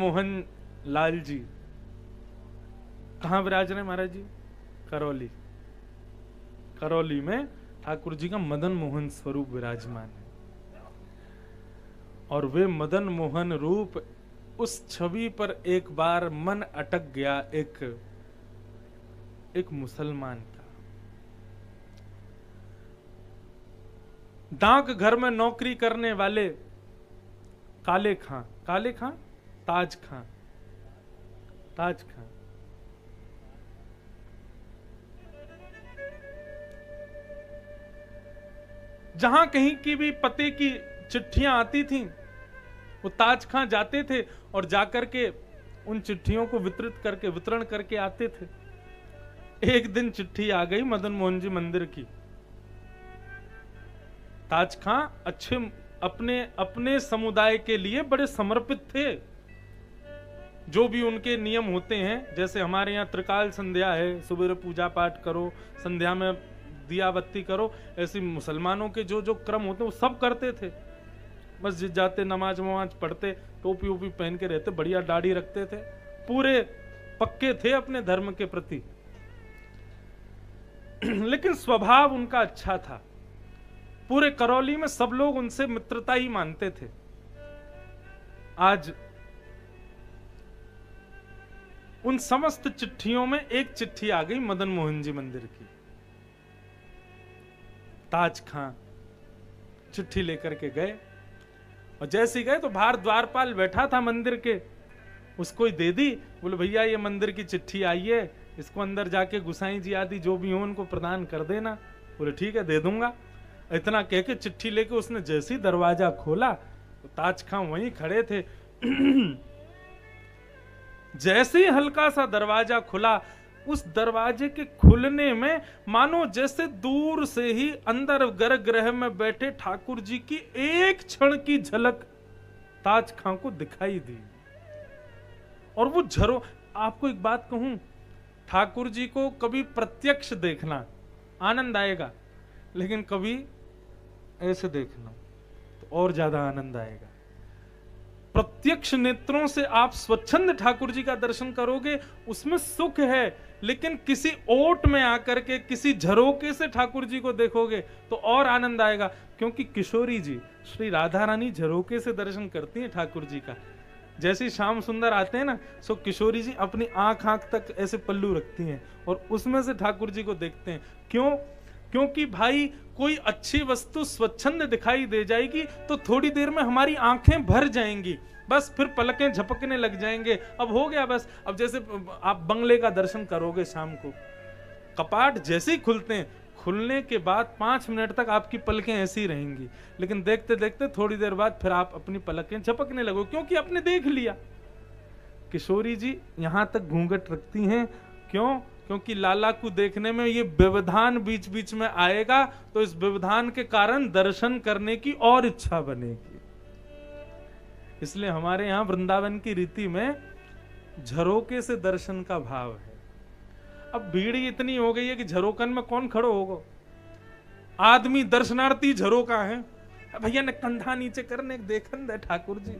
मोहन लाल जी कहां विराज रहे महाराज जी? करौली। करौली में ठाकुर जी का मदन मोहन स्वरूप विराजमान है। और वे मदन मोहन रूप, उस छवि पर एक बार मन अटक गया एक मुसलमान का। डाक घर में नौकरी करने वाले काले खां, ताज खां, जहां कहीं की भी पते की चिट्ठियां आती थीं, वो ताज खां जाते थे और जाकर के उन चिट्ठियों को वितरण करके आते थे। एक दिन चिट्ठी आ गई मदन मोहन जी मंदिर की। ताज खां अच्छे अपने समुदाय के लिए बड़े समर्पित थे। जो भी उनके नियम होते हैं, जैसे हमारे यहाँ त्रिकाल संध्या है, सुबह पूजा पाठ करो, संध्या में दिया बत्ती करो, ऐसे मुसलमानों के जो जो क्रम होते हैं वो सब करते थे। मस्जिद जाते, नमाज पढ़ते, टोपी वोपी पहन के रहते, बढ़िया दाढ़ी रखते थे, पूरे पक्के थे अपने धर्म के प्रति। लेकिन स्वभाव उनका अच्छा था। पूरे करौली में सब लोग उनसे मित्रता ही मानते थे। आज उन समस्त चिट्ठियों में एक चिट्ठी आ गई मदन मोहन जी मंदिर की। ताज खां चिट्ठी लेकर के गए और जैसे ही गए तो बाहर द्वारपाल बैठा था मंदिर के, उसको ही दे दी। बोले भैया ये मंदिर की चिट्ठी आई है, इसको अंदर जाके गुसाई जी आदि जो भी हो उनको प्रदान कर देना। बोले ठीक है दे दूंगा। इतना कह के चिट्ठी लेके उसने जैसे ही दरवाजा खोला तो ताज खां वहीं खड़े थे। जैसे ही हल्का सा दरवाजा खुला, उस दरवाजे के खुलने में मानो जैसे दूर से ही अंदर गर्भगृह में बैठे ठाकुर जी की एक क्षण की झलक ताज खां को दिखाई दी। और वो आपको एक बात कहूं, ठाकुर जी को कभी प्रत्यक्ष देखना आनंद आएगा, लेकिन कभी ऐसे देखना तो और ज्यादा आनंद आएगा। प्रत्यक्ष नेत्रों से आप स्वच्छंद ठाकुर जी का दर्शन करोगे, उसमें सुख है, लेकिन किसी ओट में आकर के किसी झरोके से ठाकुर जी को देखोगे तो और आनंद आएगा। क्योंकि किशोरी जी श्री राधा रानी झरोके से दर्शन करती हैं ठाकुर जी का। जैसे श्याम सुंदर आते हैं ना, सो किशोरी जी अपनी आंख तक ऐसे पल्लू रखती हैं और उसमें से ठाकुर जी को देखते हैं। क्यों? क्योंकि भाई कोई अच्छी वस्तु स्वच्छंद दिखाई दे जाएगी तो थोड़ी देर में हमारी आंखें भर जाएंगी, बस फिर पलकें झपकने लग जाएंगे, अब हो गया बस। अब जैसे आप बंगले का दर्शन करोगे शाम को, कपाट जैसे ही खुलते हैं, खुलने के बाद 5 मिनट तक आपकी पलकें ऐसी रहेंगी, लेकिन देखते देखते थोड़ी देर बाद फिर आप अपनी पलकें झपकने लगो, क्योंकि आपने देख लिया। किशोरी जी यहां तक घूंघट रखती हैं, क्यों? क्योंकि लाला को देखने में ये व्यवधान बीच बीच में आएगा, तो इस व्यवधान के कारण दर्शन करने की और इच्छा बनेगी। इसलिए हमारे यहां वृंदावन की रीति में झरोके से दर्शन का भाव है। अब भीड़ इतनी हो गई है कि झरोकन में कौन खड़ो होगा? आदमी दर्शनार्थी झरोका है, भैया ने कंधा नीचे करने देखन दे ठाकुर जी।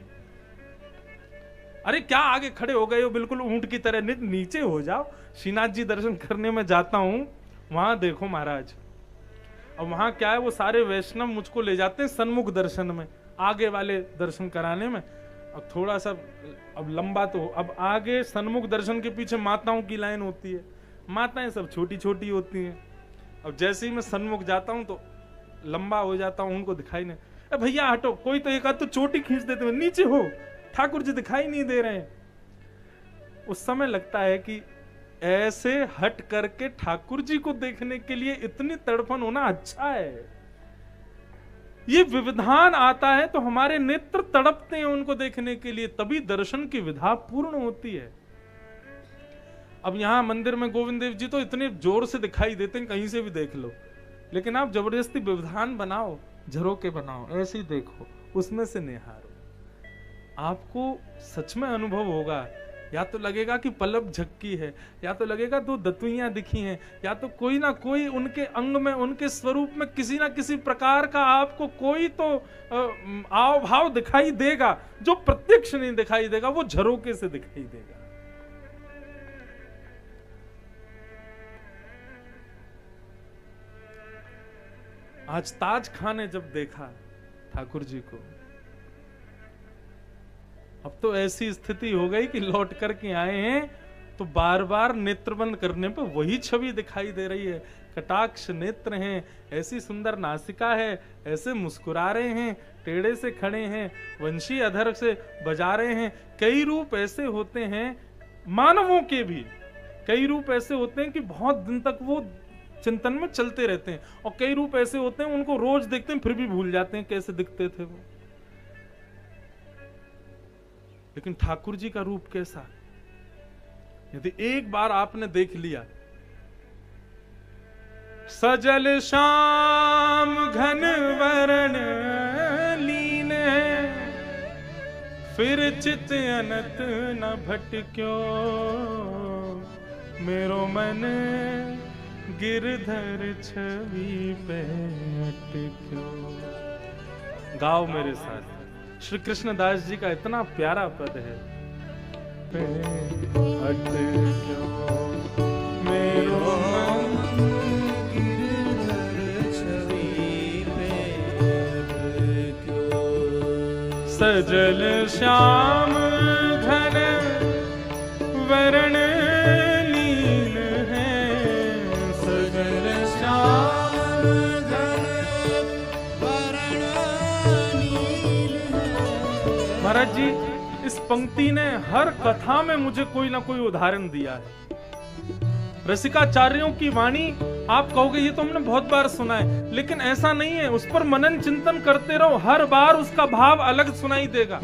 अरे क्या आगे खड़े हो गए हो बिल्कुल ऊंट की तरह, नीचे हो जाओ। श्रीनाथ जी दर्शन करने में जाता हूं, वहां देखो महाराज, अब वहां क्या है, वो सारे वैष्णव मुझको ले जाते हैं सन्मुख दर्शन में, आगे वाले दर्शन कराने में। अब थोड़ा सा अब लंबा तो, अब आगे सन्मुख दर्शन के पीछे माताओं की लाइन होती है, माताएं सब छोटी छोटी होती हैं। अब जैसे ही मैं सन्मुख जाता हूं तो लंबा हो जाता हूं, उनको दिखाई नहीं। भैया हटो, कोई तो एक आध तो चोटी खींच देते, नीचे हो, ठाकुर जी दिखाई नहीं दे रहे हैं। उस समय लगता है कि ऐसे हट करके ठाकुर जी को देखने के लिए इतनी तड़पन होना अच्छा है। ये विविधान आता है तो हमारे नेत्र तड़पते हैं उनको देखने के लिए, तभी दर्शन की विधा पूर्ण होती है। अब यहां मंदिर में गोविंद देव जी तो इतने जोर से दिखाई देते हैं, कहीं से भी देख लो, लेकिन आप जबरदस्ती विविधान बनाओ, झरोके बनाओ, ऐसे ही देखो, उसमें से निहारो, आपको सच में अनुभव होगा या तो लगेगा कि पलब झक्की है, या तो लगेगा दो दतुइयां दिखी हैं, या तो कोई ना कोई उनके अंग में, उनके स्वरूप में किसी ना किसी प्रकार का आपको कोई तो आव भाव दिखाई देगा, जो प्रत्यक्ष नहीं दिखाई देगा, वो झरोके से दिखाई देगा। आज ताज खान ने जब देखा ठाकुर जी को, अब तो ऐसी स्थिति हो गई कि लौट करके आए हैं तो बार बार नेत्र बंद करने पर वही छवि दिखाई दे रही है। कटाक्ष नेत्र हैं, ऐसी सुंदर नासिका है, ऐसे मुस्कुरा रहे हैं, टेढ़े से खड़े हैं, वंशी अधर से बजा रहे हैं। कई रूप ऐसे होते हैं, मानवों के भी कई रूप ऐसे होते हैं कि बहुत दिन तक वो चिंतन में चलते रहते हैं, और कई रूप ऐसे होते हैं उनको रोज देखते हैं फिर भी भूल जाते हैं कैसे दिखते थे वो। लेकिन ठाकुर जी का रूप कैसा, यदि एक बार आपने देख लिया, सजल श्याम घन वरण लीन है, फिर चित अनत न भटक्यो, मेरो मन गिरधर छवि पे अटक्यो। गाओ मेरे साथ, श्री कृष्णदास जी का इतना प्यारा पद है। अटक्यो मेरो गिरधर छवि पे अटक्यो, सजल श्याम घन वरण लीन है, सजल श्याम घन वरण लीन है। महाराज जी, इस पंक्ति ने हर कथा में मुझे कोई ना कोई उदाहरण दिया है। रसिकाचार्यों की वाणी आप कहोगे ये तो हमने बहुत बार सुना है, लेकिन ऐसा नहीं है। उस पर मनन चिंतन करते रहो, हर बार उसका भाव अलग सुनाई देगा।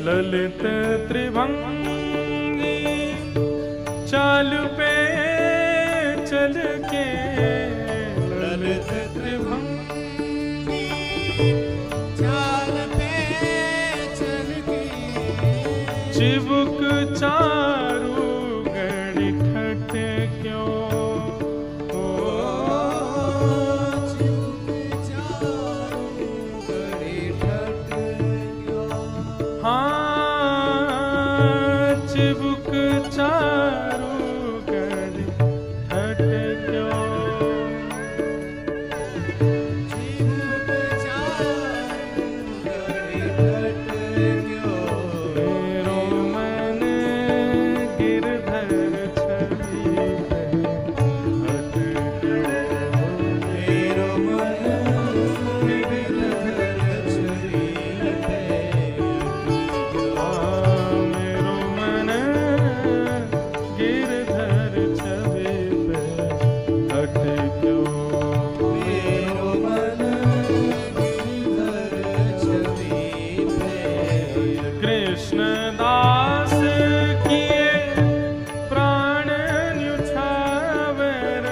ललित त्रिभंगी चाल पे चल के, ललित त्रिभंगी चाल पे चल के, चिबुक चारू गड़ी ठट क्यों, चिबुक चारू गड़ी ठट क्यों, हाँ चिबुक चारू गड़ी ठट क्यों, चिबुक चारू गड़ी ठट क्यों, मेरो मन गिरधर छवि पे अटक्यो, मेरो मन गिरधर छवि पे अटक्यो, मेरो मन गिरधर छवि पे अटक्यो, मेरो मन गिरधर छवि पे। कृष्णदास किए प्राण न्युछावर,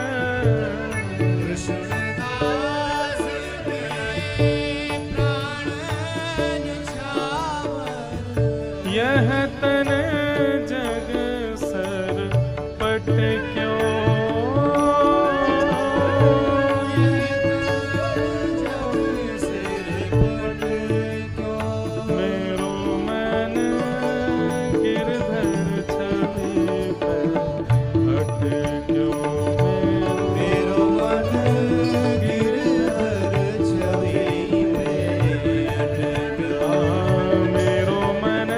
कृष्णदास किए प्राण न्युछावर, यह तन जग सर पट क्यों, जग सिर पट क्यों, मेरो मन गिरधर छवि पे अटक्यो, मेरो मन गिरधर छवि पे अटक्यो, मेरो मन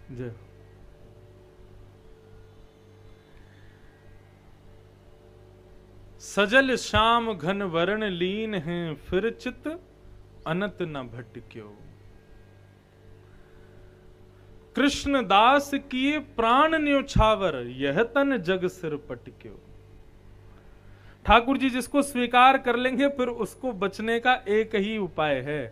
जय। सजल श्याम घन वर्ण लीन हैं, फिर चित अनत न भटक्यो। कृष्ण दास किए प्राण न्योछावर, यह तन जग सिर पटक्यो। ठाकुर जी जिसको स्वीकार कर लेंगे फिर उसको बचने का एक ही उपाय है,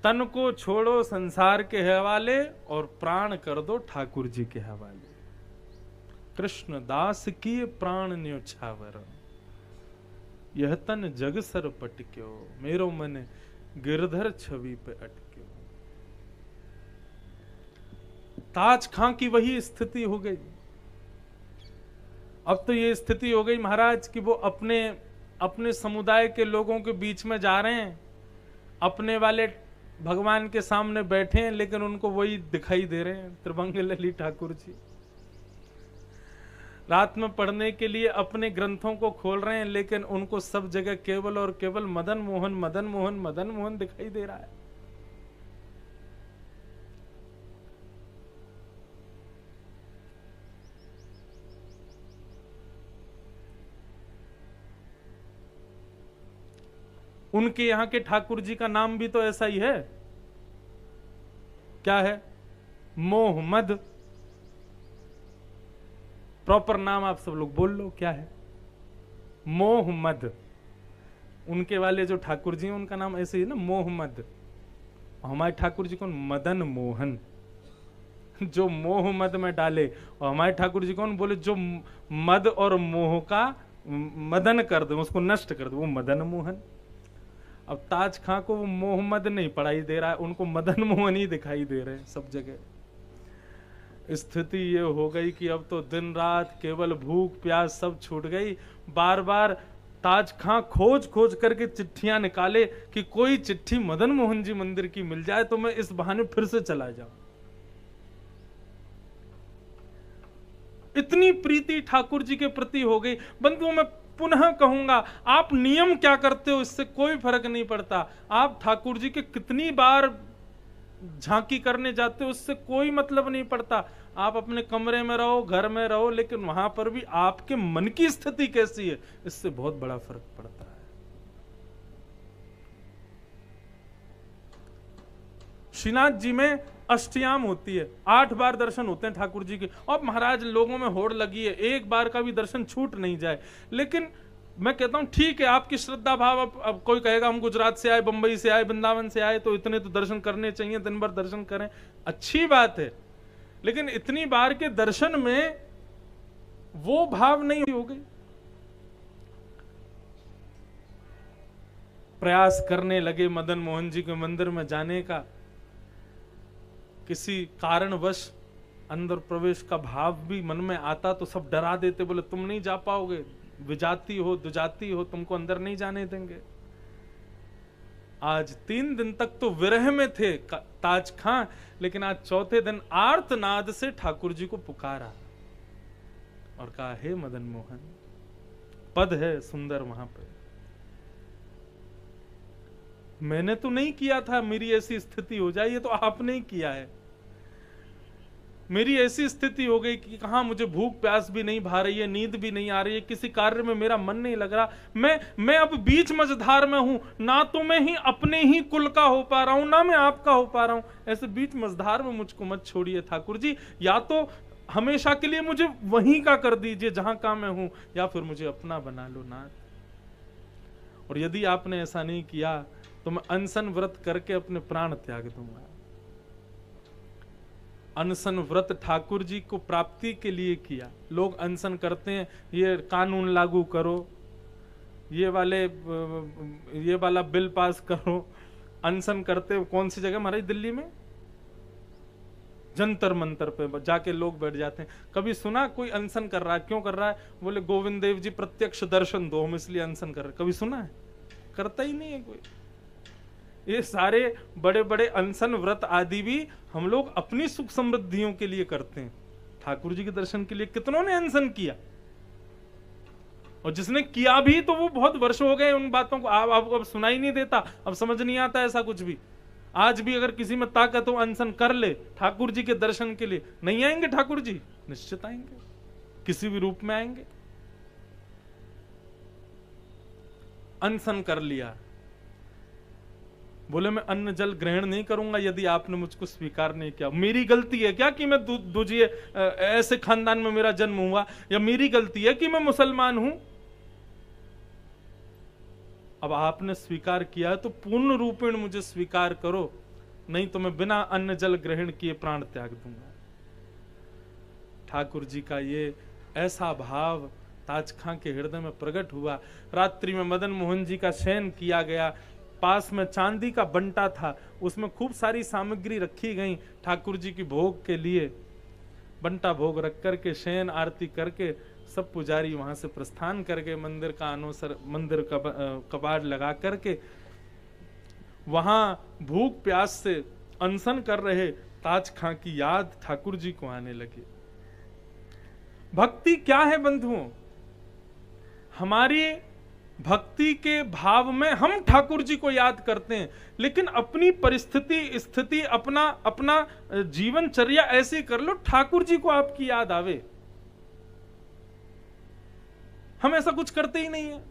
तन को छोड़ो संसार के हवाले और प्राण कर दो ठाकुर जी के हवाले। कृष्ण दास किए प्राण न्योछावर, यह तन जग सर पटक्यो। मेरो मन गिरधर छवि पे अटक्यो। ताज खां की वही स्थिति हो गई। अब तो ये स्थिति हो गई महाराज कि वो अपने अपने समुदाय के लोगों के बीच में जा रहे हैं, अपने वाले भगवान के सामने बैठे हैं, लेकिन उनको वही दिखाई दे रहे हैं त्रिभंग लली ठाकुर जी। रात में पढ़ने के लिए अपने ग्रंथों को खोल रहे हैं, लेकिन उनको सब जगह केवल और केवल मदन मोहन मदन मोहन मदन मोहन दिखाई दे रहा है। उनके यहां के ठाकुर जी का नाम भी तो ऐसा ही है। क्या है? मोहम्मद। प्रॉपर नाम आप सब लोग बोल लो, क्या है? मोहम्मद। उनके वाले जो ठाकुर जी हैं उनका नाम ऐसे ही ना, मोहम्मद। हमारे ठाकुर जी कौन? मदन मोहन। जो मोह मद में डाले। और हमारे ठाकुर जी कौन? बोले जो मद और मोह का मदन कर दे, उसको नष्ट कर दे, वो मदन मोहन। अब ताज खां को वो मोहम्मद नहीं पढ़ाई दे रहा है, उनको मदन मोहन ही दिखाई दे रहे हैं सब जगह। स्थिति ये हो गई कि अब तो दिन रात केवल भूख प्यास सब छूट गई। बार बार ताज खां खोज खोज करके चिट्ठियां निकाले कि कोई चिट्ठी मदन मोहन जी मंदिर की मिल जाए तो मैं इस बहाने फिर से चला जाऊं। इतनी प्रीति ठाकुर जी के प्रति हो गई। बंधुओं, मैं पुनः कहूंगा, आप नियम क्या करते हो इससे कोई फर्क नहीं पड़ता। आप ठाकुर जी के कितनी बार झांकी करने जाते हो उससे कोई मतलब नहीं पड़ता। आप अपने कमरे में रहो, घर में रहो, लेकिन वहां पर भी आपके मन की स्थिति कैसी है इससे बहुत बड़ा फर्क पड़ता है। श्रीनाथ जी में अष्टयाम होती है, 8 बार दर्शन होते हैं ठाकुर जी के। अब महाराज लोगों में होड़ लगी है, एक बार का भी दर्शन छूट नहीं जाए। लेकिन मैं कहता हूं ठीक है, आपकी श्रद्धा भाव। अब कोई कहेगा हम गुजरात से आए, बंबई से आए, वृंदावन से आए, तो इतने तो दर्शन करने चाहिए, दिन भर दर्शन करें, अच्छी बात है। लेकिन इतनी बार के दर्शन में वो भाव नहीं हो गई। प्रयास करने लगे मदन मोहन जी के मंदिर में जाने का, किसी कारणवश अंदर प्रवेश का भाव भी मन में आता तो सब डरा देते, बोले तुम नहीं जा पाओगे, विजाति हो दुजाति हो, तुमको अंदर नहीं जाने देंगे। आज 3 दिन तक तो विरह में थे ताज खां, लेकिन आज चौथे दिन आर्तनाद से ठाकुर जी को पुकारा और कहा, हे मदन मोहन। पद है सुंदर वहां पे, मैंने तो नहीं किया था मेरी ऐसी स्थिति हो जाए, ये तो आपने ही किया है। मेरी ऐसी स्थिति हो गई कि कहां मुझे भूख प्यास भी नहीं भा रही है, नींद भी नहीं आ रही है, किसी कार्य में मेरा मन नहीं लग रहा। मैं अब बीच मझधार में हूं, ना तो मैं ही अपने ही कुल का हो पा रहा हूं, ना मैं आपका हो पा रहा हूं। ऐसे बीच मझधार में मुझको मत छोड़िए ठाकुर जी, या तो हमेशा के लिए मुझे वहीं का कर दीजिए जहां का मैं हूं, या फिर मुझे अपना बना लो नाथ। और यदि आपने ऐसा नहीं किया तो मैं अनशन व्रत करके अपने प्राण त्याग दूंगा। अनशन व्रत ठाकुर जी को प्राप्ति के लिए किया। लोग अनशन करते हैं, ये कानून लागू करो, ये वाला बिल पास करो। अनशन करते कौन सी जगह? महाराज दिल्ली में जंतर मंतर पे जाके लोग बैठ जाते हैं। कभी सुना कोई अनशन कर रहा है? क्यों कर रहा है? बोले गोविंद देव जी प्रत्यक्ष दर्शन दो, हम इसलिए अनशन कर रहे। कभी सुना है? करता ही नहीं है कोई। ये सारे बड़े बड़े अनशन व्रत आदि भी हम लोग अपनी सुख समृद्धियों के लिए करते हैं। ठाकुर जी के दर्शन के लिए कितनों ने अनशन किया, और जिसने किया भी तो वो बहुत वर्ष हो गए उन बातों को अब सुनाई नहीं देता, अब समझ नहीं आता ऐसा कुछ भी। आज भी अगर किसी में ताकत हो अनशन कर ले ठाकुर जी के दर्शन के लिए, नहीं आएंगे ठाकुर जी? निश्चित आएंगे, किसी भी रूप में आएंगे। अनशन कर लिया, बोले मैं अन्न जल ग्रहण नहीं करूंगा यदि आपने मुझको स्वीकार नहीं किया। मेरी गलती है क्या कि मैं दूजिए ऐसे खानदान में मेरा जन्म हुआ, या मेरी गलती है कि मैं मुसलमान हूं? अब आपने स्वीकार किया तो पूर्ण रूपेण मुझे स्वीकार करो, नहीं तो मैं बिना अन्न जल ग्रहण किए प्राण त्याग दूंगा। ठाकुर जी का ये ऐसा भाव ताज खां के हृदय में प्रकट हुआ। रात्रि में मदन मोहन जी का शयन किया गया। पास में चांदी का बंटा था, उसमें खूब सारी सामग्री रखी गई ठाकुर जी की भोग के लिए। बंटा भोग रख करके शयन आरती करके सब पुजारी वहां से प्रस्थान कर गए। मंदिर का अनुसर मंदिर का कबाड़ लगा करके वहां भूख प्यास से अनशन कर रहे ताज खां की याद ठाकुर जी को आने लगी। भक्ति क्या है बंधुओं? हमारी भक्ति के भाव में हम ठाकुर जी को याद करते हैं, लेकिन अपनी परिस्थिति स्थिति अपना जीवनचर्या ऐसी कर लो ठाकुर जी को आपकी याद आवे। हम ऐसा कुछ करते ही नहीं है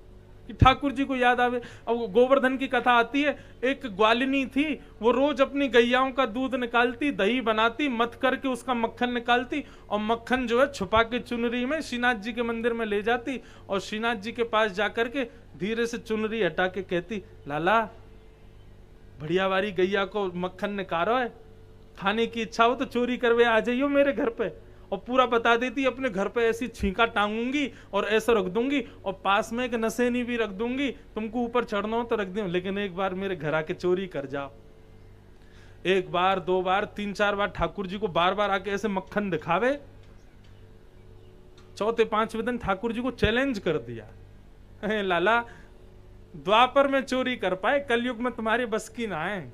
कि ठाकुर जी को याद आवे। अब गोवर्धन की कथा आती है, एक ग्वालिनी थी, वो रोज अपनी गैयाओं का दूध निकालती, दही बनाती, मथ करके उसका मक्खन निकालती और मक्खन जो है छुपा के चुनरी में श्रीनाथ जी के मंदिर में ले जाती और श्रीनाथ जी के पास जाकर के धीरे से चुनरी हटा के कहती, लाला बढ़िया वारी गैया को मक्खन निकालो है, खाने की इच्छा हो तो चोरी करवे आ जाइयो मेरे घर पे। और पूरा बता देती अपने घर पे ऐसी छींका टांगूंगी और ऐसा रख दूंगी और पास में एक नसेनी भी रख दूंगी, तुमको ऊपर चढ़ना हो तो रख दूं, लेकिन एक बार मेरे घर आके चोरी कर जाओ। एक बार, दो बार, तीन चार बार ठाकुर जी को बार बार आके ऐसे मक्खन दिखावे। चौथे पांचवें दिन ठाकुर जी को चैलेंज कर दिया, लाला द्वापर में चोरी कर पाए, कलयुग में तुम्हारे बस की ना है।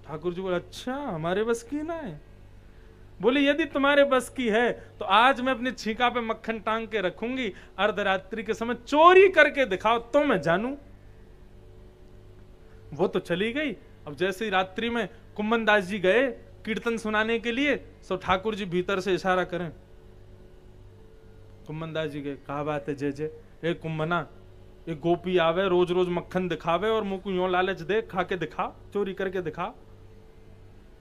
ठाकुर जी बोले अच्छा हमारे बस की ना है? बोले यदि तुम्हारे बस की है तो आज मैं अपनी छींका पे मक्खन टांग के रखूंगी, अर्धरात्रि के समय चोरी करके दिखाओ तो मैं जानू। वो तो चली गई। अब जैसे ही रात्रि में कुम्मन दास जी गए कीर्तन सुनाने के लिए, सो ठाकुर जी भीतर से इशारा करें। कुम्मन दास जी गए, कहा बात है जय जय, एक कुम्मना एक गोपी आवे रोज रोज मक्खन दिखावे और मुंह को यूं लालच दे, खा के दिखा, चोरी करके दिखा,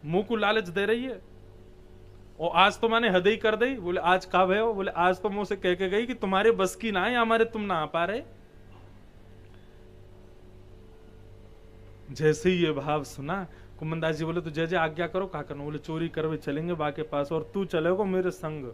मुंह को लालच दे रही है और आज तो मैंने हद ही कर दी। बोले आज कब है वो? बोले आज तो मुंह से कह के गई कि तुम्हारे बस की ना है, हमारे तुम ना आ पा रहे। जैसे ही ये भाव सुना कुम्मन दास जी बोले तो जय जय आज्ञा करो, कहा करना? बोले चोरी करवे चलेंगे बा के पास और तू चलेगा मेरे संग।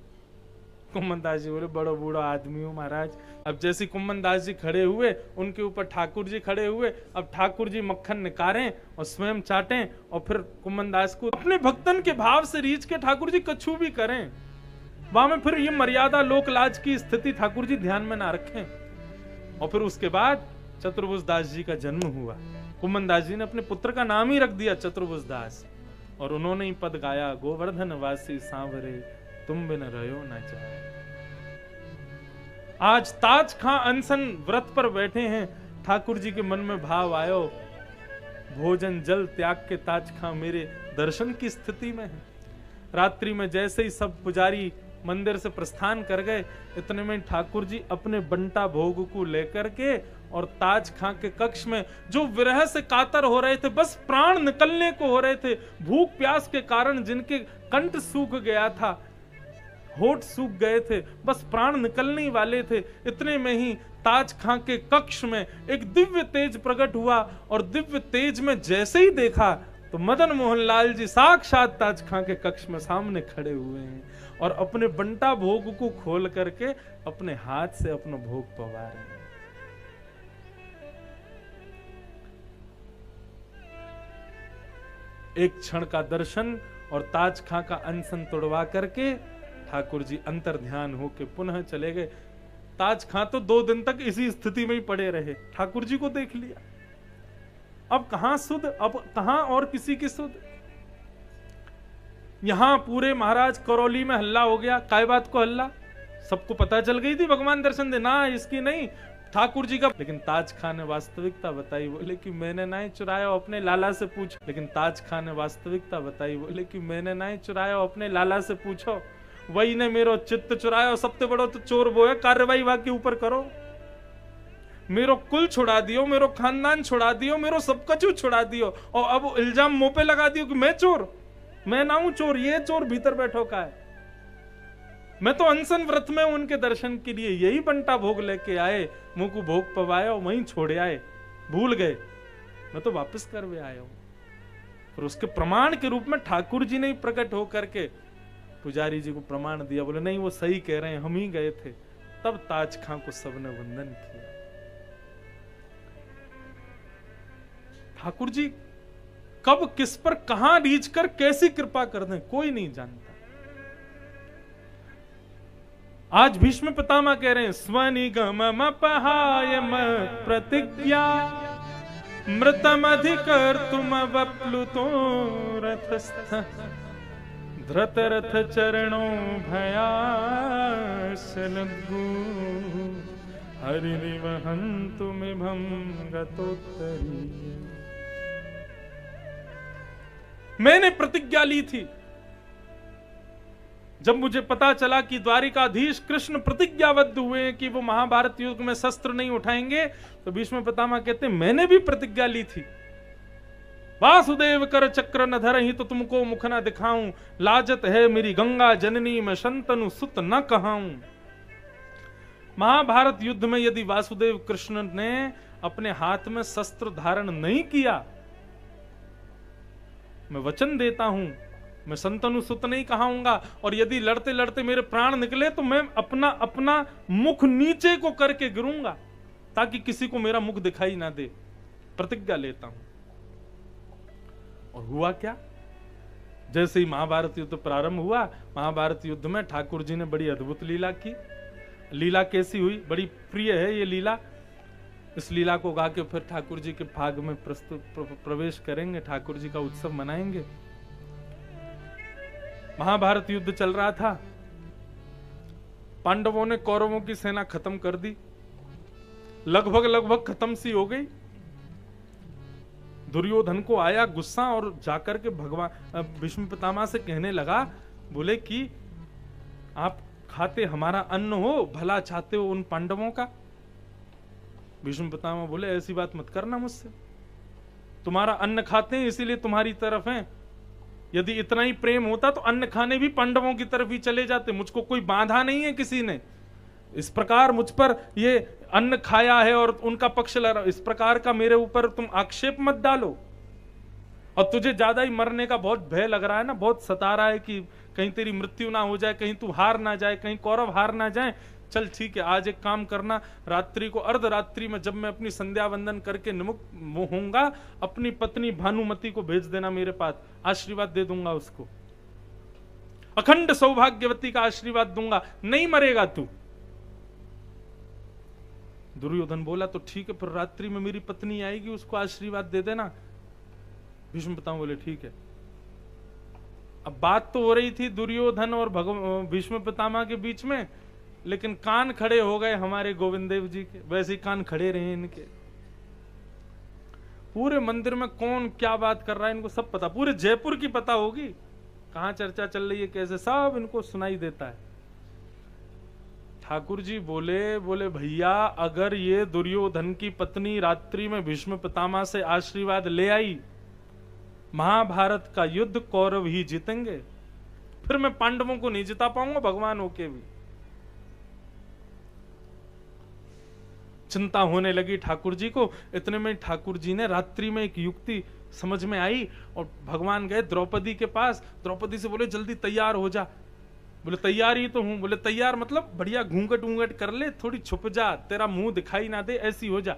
कुम्मन दास जी बोले बड़ा बूढ़ा आदमी हूं महाराज। अब जैसे कुम्मन दास जी खड़े हुए, उनके ऊपर ठाकुर जी खड़े हुए। अब ठाकुर जी मक्खन निकारें और स्वयं चाटें और फिर कुम्मन दास को अपने भक्तन के भाव से रीझ के ठाकुर जी कछु भी करें। वहां में फिर ये मर्यादा लोक लाज की स्थिति ठाकुर जी ध्यान में ना रखें। और फिर उसके बाद चतुर्भुज दास जी का जन्म हुआ। कुम्मन दास जी ने अपने पुत्र का नाम ही रख दिया चतुर्भुज दास, और उन्होंने ही पद गाया, गोवर्धन वासी सांवरे तुम बिन रहो ना जाए। आज ताज खां अनशन व्रत पर बैठे हैं, ठाकुर जी के मन में भाव आयो, भोजन जल त्याग के ताज खां मेरे दर्शन की स्थिति में है। रात्रि में जैसे ही सब पुजारी मंदिर से प्रस्थान कर गए, इतने में ठाकुर जी अपने बंटा भोग को लेकर के और ताज खां के कक्ष में, जो विरह से कातर हो रहे थे, बस प्राण निकलने को हो रहे थे, भूख प्यास के कारण जिनके कंठ सूख गया था, होठ सूख गए थे, बस प्राण निकलने ही वाले थे, इतने में ही ताज खां के कक्ष में एक दिव्य तेज प्रकट हुआ। और दिव्य तेज में जैसे ही देखा तो मदन मोहन लाल जी साक्षात ताज खां के कक्ष में सामने खड़े हुए हैं और अपने बंटा भोग को खोल करके अपने हाथ से अपना भोग पवा रहे हैं। एक क्षण का दर्शन और ताज खां का अनशन तोड़वा करके ठाकुर जी अंतर ध्यान होके पुनः चले गए। ताज खां तो 2 दिन तक इसी स्थिति में ही पड़े रहे, ठाकुर जी को देख लिया। अब कहां सुध, अब कहां और किसी की सुध। यहां पूरे महाराज करौली में हल्ला हो गया। काय बात को हल्ला? सबको पता चल गई थी भगवान दर्शन देना इसकी नहीं, ठाकुर जी का। लेकिन ताज खान ने वास्तविकता बताई, बोले कि मैंने ना ही चुराया, अपने लाला से पूछो। लेकिन ताज खान ने वास्तविकता बताई, बोले कि मैंने ना ही चुराया, अपने लाला से पूछो। वही ने मेरो चित्त चुराया, और सबसे बड़ो तो चोर वो है, कार्रवाई वहां के ऊपर करो। मेरो कुल छुड़ा दियो, मेरो खानदान छुड़ा दियो, मेरो सब कछु छुड़ा दियो, और अब इल्जाम मुंह पे लगा दियो कि मैं चोर, मैं ना हूं चोर, ये चोर भीतर बैठो का है। मैं तो अनशन व्रत में उनके दर्शन के लिए यही बंटा भोग लेके आए, मुंह को भोग पवाए और वहीं छोड़े आए, भूल गए। मैं तो वापस करवे आया हूं। और उसके प्रमाण के रूप में ठाकुर जी ने ही प्रकट होकर के पुजारी जी को प्रमाण दिया, बोले नहीं वो सही कह रहे हैं, हम ही गए थे। तब ताज खां को सबने वंदन किया। ठाकुर जी कब किस पर कहां रीच कर कैसी कृपा कर दें कोई नहीं जानता। आज भीष्म पितामह कह रहे हैं, स्वनिगम पहाय प्रतिज्ञा मृतम अधिकर तुम वप्लुतो रथस्थ धृत रथ चरणों भयासलगु हरिवहन्तु मिभं गतोत्तरीय। मैंने प्रतिज्ञा ली थी, जब मुझे पता चला कि द्वारिकाधीश कृष्ण प्रतिज्ञाबद्ध हुए हैं कि वो महाभारत युद्ध में शस्त्र नहीं उठाएंगे, तो भीष्म पितामह कहते हैं मैंने भी प्रतिज्ञा ली थी। वासुदेव कर चक्र न धरहि तो तुमको मुख न दिखाऊं, लाजत है मेरी गंगा जननी मैं शंतनु सुत न कहाऊं। महाभारत युद्ध में यदि वासुदेव कृष्ण ने अपने हाथ में शस्त्र धारण नहीं किया, मैं वचन देता हूं मैं शंतनु सुत नहीं कहाऊंगा, और यदि लड़ते लड़ते मेरे प्राण निकले तो मैं अपना अपना मुख नीचे को करके गिरूंगा, ताकि किसी को मेरा मुख दिखाई ना दे। प्रतिज्ञा लेता हूं। और हुआ क्या, जैसे ही महाभारत युद्ध प्रारंभ हुआ, महाभारत युद्ध में ठाकुर जी ने बड़ी अद्भुत लीला की। लीला कैसी हुई, बड़ी प्रिय है ये लीला। इस लीला को गा के फिर ठाकुर जी के भाग में प्रवेश करेंगे, ठाकुर जी का उत्सव मनाएंगे। महाभारत युद्ध चल रहा था, पांडवों ने कौरवों की सेना खत्म कर दी, लगभग खत्म सी हो गई। दुर्योधन को आया गुस्सा और जाकर के भगवान भीष्म पितामह से कहने लगा, बोले कि आप खाते हमारा अन्न हो, भला चाहते हो उन पांडवों का। भीष्म पितामह बोले ऐसी बात मत करना मुझसे, तुम्हारा अन्न खाते हैं इसीलिए तुम्हारी तरफ हैं। यदि इतना ही प्रेम होता तो अन्न खाने भी पांडवों की तरफ ही चले जाते, मुझको कोई बाधा नहीं है किसी ने। इस प्रकार मुझ पर ये अन्न खाया है और उनका पक्ष लड़ा, इस प्रकार का मेरे ऊपर तुम आक्षेप मत डालो। और तुझे ज्यादा ही मरने का बहुत भय लग रहा है ना, बहुत सता रहा है कि कहीं तेरी मृत्यु ना हो जाए, कहीं तू हार ना जाए, कहीं कौरव हार ना जाए। चल ठीक है, आज एक काम करना, रात्रि को अर्धरात्रि में जब मैं अपनी संध्या वंदन करके निमुक्त होऊंगा, अपनी पत्नी भानुमति को भेज देना मेरे पास, आशीर्वाद दे दूंगा उसको, अखंड सौभाग्यवती का आशीर्वाद दूंगा, नहीं मरेगा तू। दुर्योधन बोला तो ठीक है, फिर रात्रि में मेरी पत्नी आएगी, उसको आशीर्वाद दे देना। भीष्म पितामह बोले ठीक है। अब बात तो हो रही थी दुर्योधन और भीष्म पितामह के बीच में, लेकिन कान खड़े हो गए हमारे गोविंद देव जी के, वैसे ही कान खड़े रहे इनके। पूरे मंदिर में कौन क्या बात कर रहा है इनको सब पता, पूरे जयपुर की पता होगी, कहां चर्चा चल रही है कैसे, सब इनको सुनाई देता है। ठाकुर जी बोले भैया, अगर ये दुर्योधन की पत्नी रात्रि में भीष्म पितामह से आशीर्वाद ले आई, महाभारत का युद्ध कौरव ही जीतेंगे, फिर मैं पांडवों को नहीं जिता पाऊंगा भगवान होके भी। चिंता होने लगी ठाकुर जी को। इतने में ठाकुर जी ने रात्रि में एक युक्ति समझ में आई और भगवान गए द्रौपदी के पास। द्रौपदी से बोले जल्दी तैयार हो जा। बोले तैयार ही तो हूं। बोले तैयार मतलब बढ़िया घूंघट ऊंघट कर ले, थोड़ी छुप जा, तेरा मुंह दिखाई ना दे, ऐसी हो जा।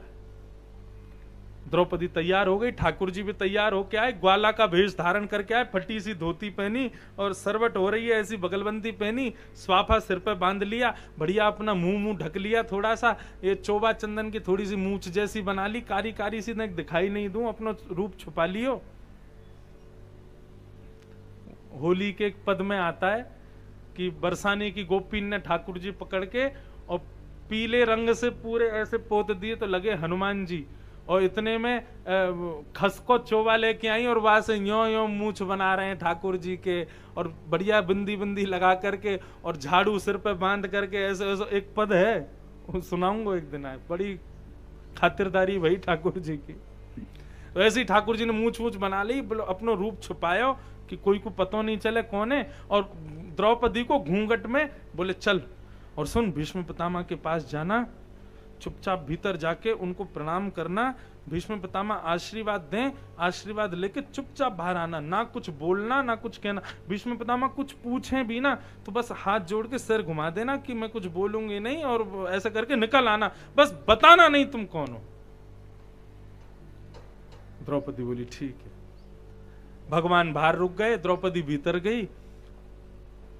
द्रौपदी तैयार हो गई, ठाकुर जी भी तैयार होके आए, ग्वाला का भेष धारण करके आए, फटी सी धोती पहनी और सरवट हो रही है ऐसी बगलबंदी पहनी, स्वाफा सिर पर बांध लिया, बढ़िया अपना मुंह ढक लिया, थोड़ा सा ये चोबा चंदन की थोड़ी सी मूंछ जैसी बना ली, कारी कारी सी, न दिखाई नहीं दूं, अपना रूप छुपा लियो। होली के एक पद में आता है कि बरसाने की गोपी ने ठाकुर जी पकड़ के और पीले रंग से पूरे ऐसे पोत दिए तो लगे हनुमान जी, और इतने में खसको चोवा लेके आई और वहां से यो यो मूछ बना रहे हैं ठाकुर जी के, और बढ़िया बिंदी बिंदी लगा करके और झाड़ू सिर पे बांध करके ऐसे ऐसे एक पद है, सुनाऊंगा एक दिन, आए बड़ी खातिरदारी भाई ठाकुर जी की। वैसे ही ठाकुर जी ने मूछ मूछ बना ली, अपनो रूप छुपायो कि कोई को पता नहीं चले कौन है, और द्रौपदी को घूंघट में बोले चल और सुन, भीष्म पितामह के पास जाना, चुपचाप भीतर जाके उनको प्रणाम करना, भीष्म पितामह आशीर्वाद दें, आशीर्वाद लेके चुपचाप बाहर आना, ना कुछ बोलना ना कुछ कहना। भीष्म पितामह कुछ पूछें भी ना तो बस हाथ जोड़ के सिर घुमा देना कि मैं कुछ बोलूंगी नहीं, और ऐसा करके निकल आना, बस बताना नहीं तुम कौन हो। द्रौपदी बोली ठीक है। भगवान बाहर रुक गए, द्रौपदी भीतर गई।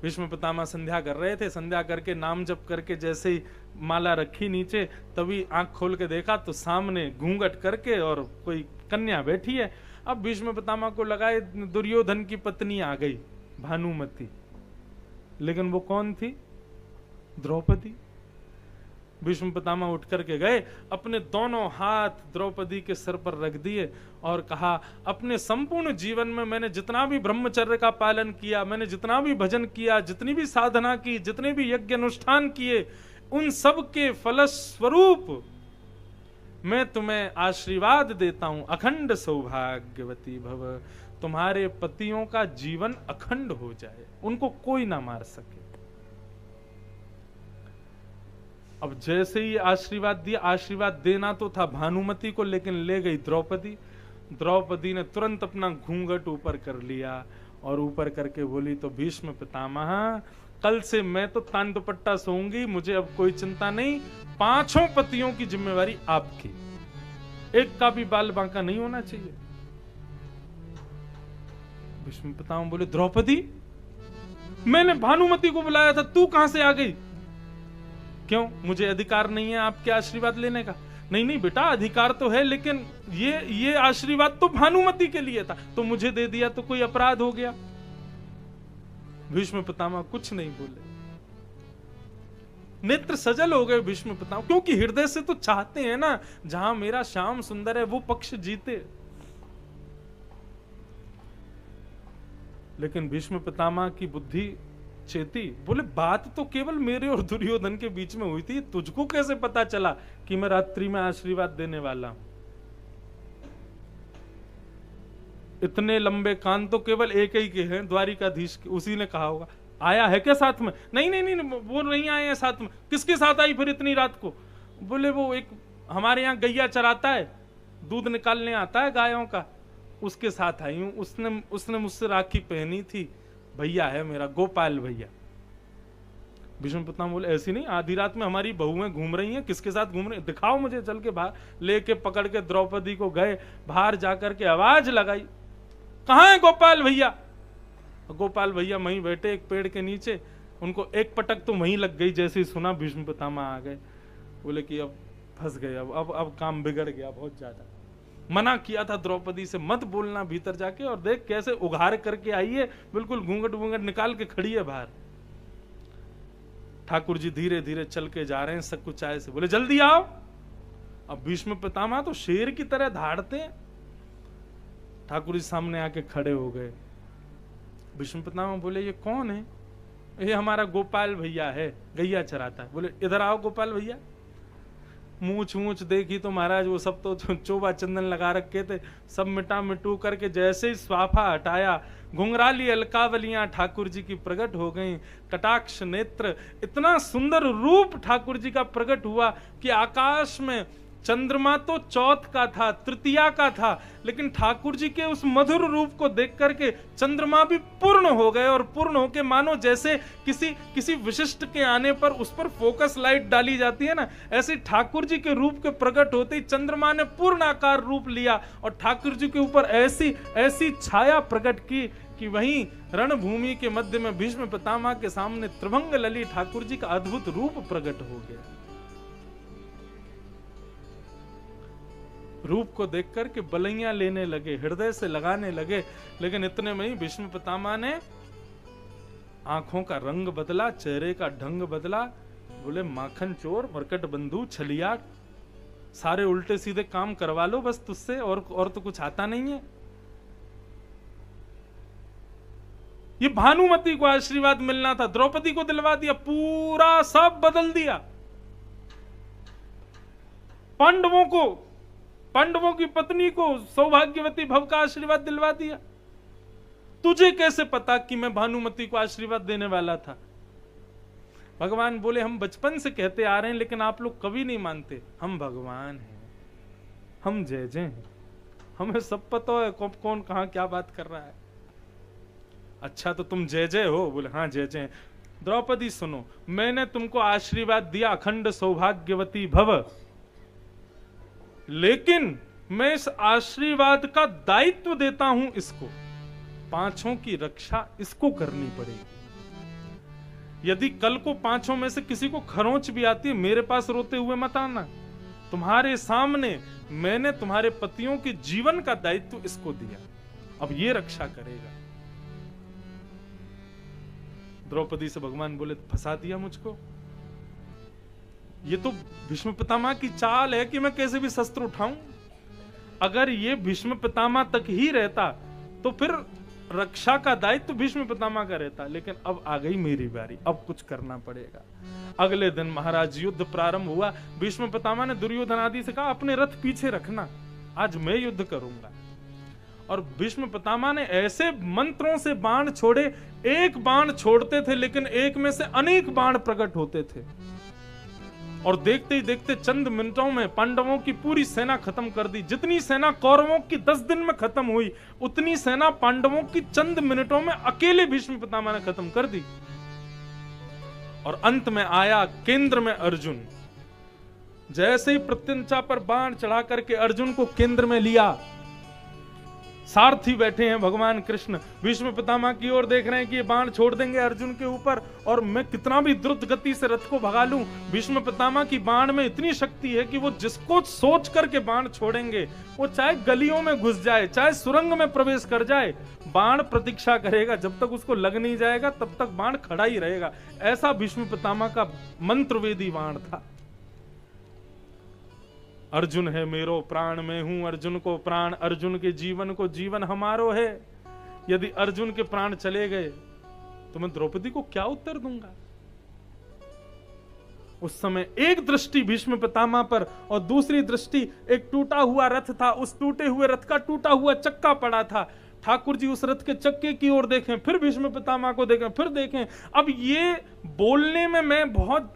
भीष्म पितामह संध्या कर रहे थे, संध्या करके नाम जप करके जैसे ही माला रखी नीचे, तभी आंख खोल के देखा तो सामने घूंघट करके और कोई कन्या बैठी है। अब भीष्म पितामह को लगा दुर्योधन की पत्नी आ गई, भानुमति, लेकिन वो कौन थी? द्रौपदी। भीष्म पितामह उठ करके गए, अपने दोनों हाथ द्रौपदी के सिर पर रख दिए और कहा, अपने संपूर्ण जीवन में मैंने जितना भी ब्रह्मचर्य का पालन किया, मैंने जितना भी भजन किया, जितनी भी साधना की, जितने भी यज्ञ अनुष्ठान किए, उन सब के फलस्वरूप मैं तुम्हें आशीर्वाद देता हूं, अखंड सौभाग्यवती भव, तुम्हारे पतियों का जीवन अखंड हो जाए, उनको कोई ना मार सके। अब जैसे ही आशीर्वाद दिया, आशीर्वाद देना तो था भानुमति को, लेकिन ले गई द्रौपदी। द्रौपदी ने तुरंत अपना घूंघट ऊपर कर लिया और ऊपर करके बोली, तो भीष्म पितामह कल से मैं तो तान दुपट्टा सोऊंगी, मुझे अब कोई चिंता नहीं, 5 पतियों की जिम्मेवारी आपकी, एक का भी बाल बांका नहीं होना चाहिए। भीष्म पितामह बोले, द्रौपदी मैंने भानुमति को बुलाया था, तू कहां से आ गई? क्यों, मुझे अधिकार नहीं है आपके आशीर्वाद लेने का? नहीं नहीं बेटा, अधिकार तो है, लेकिन ये आशीर्वाद तो भानुमति के लिए था, तो मुझे दे दिया तो कोई अपराध हो गया? भीष्म पितामह कुछ नहीं बोले, नेत्र सजल हो गए भीष्म पितामह, क्योंकि हृदय से तो चाहते हैं ना जहां मेरा श्याम सुंदर है वो पक्ष जीते। लेकिन भीष्म पितामह की बुद्धि चेती, बोले बात तो केवल मेरे और दुर्योधन के बीच में हुई थी, तुझको कैसे पता चला कि मैं रात्रि में आशीर्वाद देने वाला हूं? इतने लंबे कान तो केवल एक ही के हैं, द्वारिकाधीश के, उसी ने कहा होगा। आया है क्या साथ में? नहीं नहीं नहीं, वो नहीं आए हैं साथ में। किसके साथ आई फिर इतनी रात को? बोले वो एक हमारे यहाँ गैया चराता है, दूध निकालने आता है गायों का, उसके साथ आई हूं, उसने मुझसे राखी पहनी थी, भैया है मेरा, गोपाल भैया। भीष्म पितामह बोले, ऐसी नहीं, आधी रात में हमारी बहुएं घूम रही हैं, किसके साथ घूम रही हैं, दिखाओ मुझे। चल के बाहर लेके पकड़ के द्रौपदी को गए, बाहर जाकर के आवाज लगाई, कहां है गोपाल भैया? गोपाल भैया वहीं बैठे एक पेड़ के नीचे, उनको एक पटक तो वहीं लग गई, जैसे ही सुना भीष्म पितामह आ गए। बोले कि अब फंस गए, अब काम बिगड़ गया बहुत ज्यादा। मना किया था द्रौपदी से, मत बोलना भीतर जाके, और देख कैसे उघार करके आई है, बिल्कुल घूंघट वूंघट निकाल के खड़ी है बाहर। ठाकुर जी धीरे धीरे चल के जा रहे हैं सकुचाए से, बोले जल्दी आओ। अब भीष्म पितामह तो शेर की तरह धाड़ते हैं। ठाकुर जी सामने आके खड़े हो गए। भीष्म पितामह बोले, ये कौन है? ये हमारा गोपाल भैया है, गैया चराता है। बोले इधर आओ गोपाल भैया। मूछ मूछ देखी तो महाराज वो सब तो चोबा चंदन लगा रखे थे, सब मिटा मिटू करके जैसे ही स्वाफा हटाया, घुंघराली अलकावलियां ठाकुर जी की प्रकट हो गईं, कटाक्ष नेत्र, इतना सुंदर रूप ठाकुर जी का प्रकट हुआ कि आकाश में चंद्रमा तो चौथ का था, तृतीया का था, लेकिन ठाकुर जी के उस मधुर रूप को देख करके चंद्रमा भी पूर्ण हो गए, और पूर्ण होके मानो जैसे किसी विशिष्ट के आने पर उस पर फोकस लाइट डाली जाती है ना, ऐसे ठाकुर जी के रूप के प्रकट होते ही चंद्रमा ने पूर्ण आकार रूप लिया और ठाकुर जी के ऊपर ऐसी छाया प्रकट की कि वहीं रणभूमि के मध्य में भीष्म पितामह के सामने त्रिभंग लली ठाकुर जी का अद्भुत रूप प्रकट हो गया। रूप को देखकर के बलैया लेने लगे, हृदय से लगाने लगे, लेकिन इतने में ही भीष्म पितामह ने आंखों का रंग बदला, चेहरे का ढंग बदला, बोले माखन चोर, मरकट बंधु, छलिया, सारे उल्टे सीधे काम करवा लो बस तुझसे, और तो कुछ आता नहीं है। ये भानुमति को आशीर्वाद मिलना था, द्रौपदी को दिलवा दिया, पूरा सब बदल दिया। पांडवों की पत्नी को सौभाग्यवती भव का आशीर्वाद दिलवा दिया। तुझे कैसे पता कि मैं भानुमति को आशीर्वाद देने वाला था? भगवान बोले हम बचपन से कहते आ रहे हैं, लेकिन आप लोग कभी नहीं मानते। हम भगवान हैं, हम जय जय हैं, हमें सब पता है कौन कहां क्या बात कर रहा है। अच्छा तो तुम जय जय हो? बोले हाँ जय जय। द्रौपदी सुनो, मैंने तुमको आशीर्वाद दिया अखंड सौभाग्यवती भव, लेकिन मैं इस आशीर्वाद का दायित्व देता हूं इसको, पांचों की रक्षा इसको करनी पड़ेगी। यदि कल को पांचों में से किसी को खरोंच भी आती है, मेरे पास रोते हुए मत आना। तुम्हारे सामने मैंने तुम्हारे पतियों के जीवन का दायित्व इसको दिया, अब ये रक्षा करेगा। द्रौपदी से भगवान बोले फंसा दिया मुझको। ये तो भीष्म पितामह की चाल है कि मैं कैसे भी शस्त्र उठाऊं। अगर ये भीष्म पितामह तक ही रहता तो फिर रक्षा का दायित्व भीष्म पितामह का रहता, लेकिन अब आ गई मेरी बारी, अब कुछ करना पड़ेगा। अगले दिन महाराज युद्ध प्रारंभ हुआ। भीष्म पितामह ने दुर्योधन आदि से कहा अपने रथ पीछे रखना, आज मैं युद्ध करूंगा। और भीष्म पितामह ने ऐसे मंत्रों से बाण छोड़े, एक बाण छोड़ते थे लेकिन एक में से अनेक बाण प्रकट होते थे, और देखते ही देखते चंद मिनटों में पांडवों की पूरी सेना खत्म कर दी। जितनी सेना कौरवों की 10 दिन में खत्म हुई, उतनी सेना पांडवों की चंद मिनटों में अकेले भीष्म पितामह ने खत्म कर दी। और अंत में आया केंद्र में अर्जुन। जैसे ही प्रत्यंचा पर बाण चढ़ा करके अर्जुन को केंद्र में लिया, सारथी बैठे हैं भगवान कृष्ण, भीष्म पितामह की ओर देख रहे हैं कि ये बाण छोड़ देंगे अर्जुन के ऊपर, और मैं कितना भी द्रुत गति से रथ को भगा लूं, भीष्म पितामह की बाण में इतनी शक्ति है कि वो जिसको सोच करके बाण छोड़ेंगे, वो चाहे गलियों में घुस जाए, चाहे सुरंग में प्रवेश कर जाए, बाण प्रतीक्षा करेगा। जब तक उसको लग नहीं जाएगा तब तक बाण खड़ा ही रहेगा। ऐसा भीष्म पितामह का मंत्रवेदी बाण था। अर्जुन है मेरो प्राण, मैं हूं अर्जुन को प्राण, अर्जुन के जीवन को जीवन हमारो है। यदि अर्जुन के प्राण चले गए तो मैं द्रौपदी को क्या उत्तर दूंगा? उस समय एक दृष्टि भीष्म पितामह पर और दूसरी दृष्टि एक टूटा हुआ रथ था, उस टूटे हुए रथ का टूटा हुआ चक्का पड़ा था। ठाकुर जी उस रथ के चक्के की ओर देखें, फिर भीष्म पितामह को देखें, फिर देखें। अब ये बोलने में मैं बहुत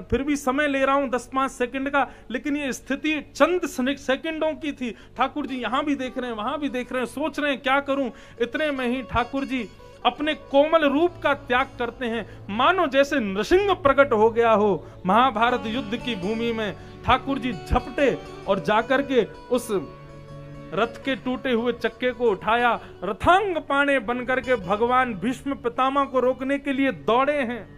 फिर भी समय ले रहा हूं 10-5 सेकंड का, लेकिन ये स्थिति चंद सेकंडों की थी। ठाकुर जी यहां भी देख रहे हैं, वहां भी देख रहे हैं, सोच रहे हैं क्या करूं। इतने में ही ठाकुर जी अपने कोमल रूप का त्याग करते हैं, मानो जैसे नृसिंह प्रकट हो गया हो महाभारत युद्ध की भूमि में। ठाकुर जी झपटे और जाकर के उस रथ के टूटे हुए चक्के को उठाया, रथांग पाणे बनकर के भगवान भीष्म पितामह को रोकने के लिए दौड़े हैं।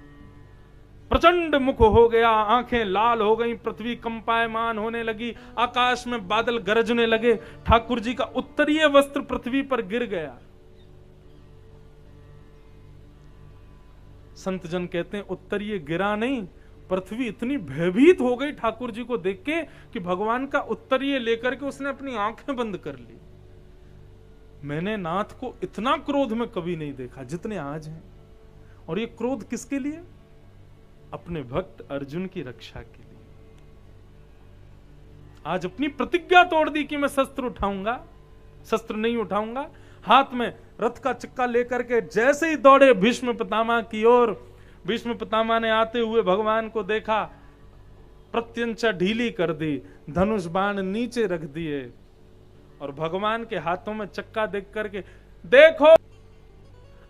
प्रचंड मुख हो गया, आंखें लाल हो गईं, पृथ्वी कंपायमान होने लगी, आकाश में बादल गरजने लगे। ठाकुर जी का उत्तरीय वस्त्र पृथ्वी पर गिर गया। संत जन कहते हैं उत्तरीय गिरा नहीं, पृथ्वी इतनी भयभीत हो गई ठाकुर जी को देख के कि भगवान का उत्तरीय लेकर के उसने अपनी आंखें बंद कर ली। मैंने नाथ को इतना क्रोध में कभी नहीं देखा जितने आज हैं। और ये क्रोध किसके लिए? अपने भक्त अर्जुन की रक्षा के लिए। आज अपनी प्रतिज्ञा तोड़ दी कि मैं शस्त्र उठाऊंगा, शस्त्र नहीं उठाऊंगा। हाथ में रथ का चक्का लेकर के जैसे ही दौड़े भीष्म पितामह की ओर, भीष्म पितामह ने आते हुए भगवान को देखा, प्रत्यंचा ढीली कर दी, धनुष बाण नीचे रख दिए, और भगवान के हाथों में चक्का देख करके, देखो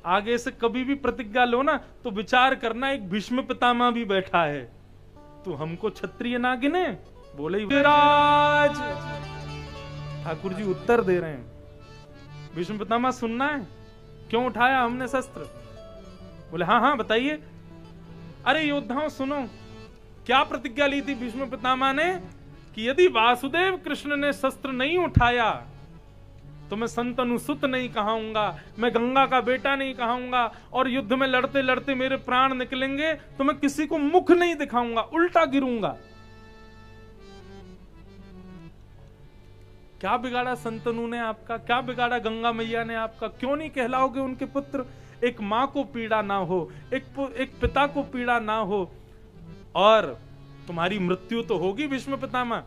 आगे से कभी भी प्रतिज्ञा लो ना तो विचार करना एक भीष्म पितामह भी बैठा है, तू हमको क्षत्रिय ना गिने? बोले राज। ठाकुर जी उत्तर दे रहे हैं, भीष्म पितामह सुनना है, क्यों उठाया हमने शस्त्र? बोले हाँ हाँ बताइए। अरे योद्धाओं सुनो, क्या प्रतिज्ञा ली थी भीष्म पितामह ने कि यदि वासुदेव कृष्ण ने शस्त्र नहीं उठाया तो मैं संतनु सुत नहीं कहाऊंगा, मैं गंगा का बेटा नहीं कहाऊंगा, और युद्ध में लड़ते लड़ते मेरे प्राण निकलेंगे तो मैं किसी को मुख नहीं दिखाऊंगा, उल्टा गिरूंगा। क्या बिगाड़ा संतनु ने आपका, क्या बिगाड़ा गंगा मैया ने आपका? क्यों नहीं कहलाओगे उनके पुत्र? एक मां को पीड़ा ना हो, एक पिता को पीड़ा ना हो, और तुम्हारी मृत्यु तो होगी भीष्म पितामह,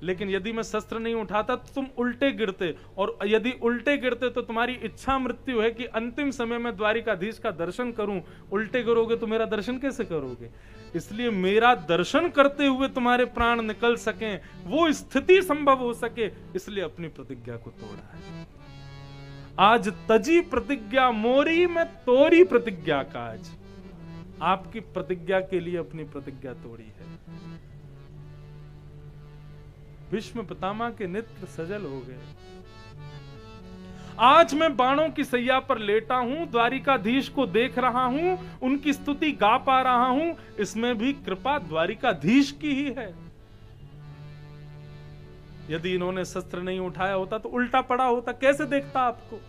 लेकिन यदि मैं शस्त्र नहीं उठाता तो तुम उल्टे गिरते, और यदि उल्टे गिरते तो तुम्हारी इच्छा मृत्यु है कि अंतिम समय में द्वारिकाधीश का दर्शन करूं। उल्टे गिरोगे तो मेरा दर्शन कैसे करोगे? इसलिए मेरा दर्शन करते हुए तुम्हारे प्राण निकल सकें, वो स्थिति संभव हो सके, इसलिए अपनी प्रतिज्ञा को तोड़ा है। आज तजी प्रतिज्ञा मोरी, मैं तोरी प्रतिज्ञा काज। आपकी प्रतिज्ञा के लिए अपनी प्रतिज्ञा तोड़ी है। भीष्म पितामह के नेत्र सजल हो गए। आज मैं बाणों की सैया पर लेटा हूं, द्वारिकाधीश को देख रहा हूं, उनकी स्तुति गा पा रहा हूं, इसमें भी कृपा द्वारिकाधीश की ही है। यदि इन्होंने शस्त्र नहीं उठाया होता तो उल्टा पड़ा होता, कैसे देखता आपको?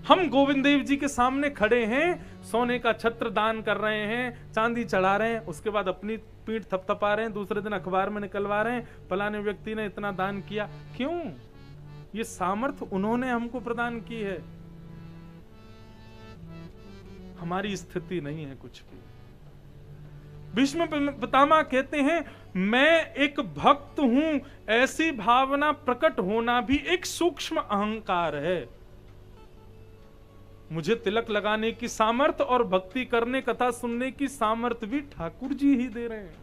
हम गोविंद देव जी के सामने खड़े हैं, सोने का छत्र दान कर रहे हैं, चांदी चढ़ा रहे हैं, उसके बाद अपनी पीठ थपथपा रहे हैं, दूसरे दिन अखबार में निकलवा रहे हैं, फलाने व्यक्ति ने इतना दान किया। क्यों? ये सामर्थ्य उन्होंने हमको प्रदान की है, हमारी स्थिति नहीं है कुछ भी। भीष्म पितामह कहते हैं, मैं एक भक्त हूं, ऐसी भावना प्रकट होना भी एक सूक्ष्म अहंकार है। मुझे तिलक लगाने की सामर्थ्य और भक्ति करने, कथा सुनने की सामर्थ्य भी ठाकुर जी ही दे रहे हैं।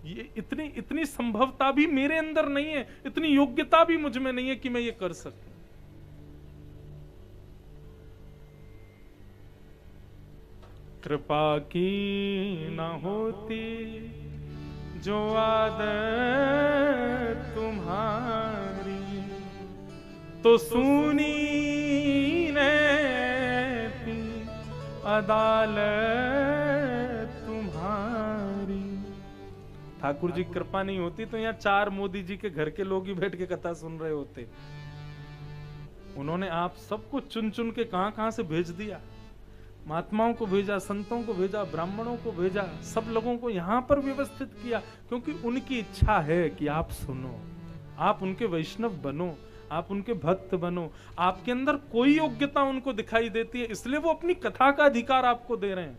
ये इतनी संभवता भी मेरे अंदर नहीं है, इतनी योग्यता भी मुझ में नहीं है कि मैं ये कर सकूं। कृपा की न होती जो आदत तुम्हारी, तो सुनी अदालत तुम्हारी। ठाकुर जी कृपा नहीं होती तो यहाँ 4 मोदी जी के घर के लोग ही बैठ के कथा सुन रहे होते। उन्होंने आप सबको चुन चुन के कहां से भेज दिया, महात्माओं को भेजा, संतों को भेजा, ब्राह्मणों को भेजा, सब लोगों को यहां पर व्यवस्थित किया, क्योंकि उनकी इच्छा है कि आप सुनो, आप उनके वैष्णव बनो, आप उनके भक्त बनो। आपके अंदर कोई योग्यता उनको दिखाई देती है, इसलिए वो अपनी कथा का अधिकार आपको दे रहे हैं।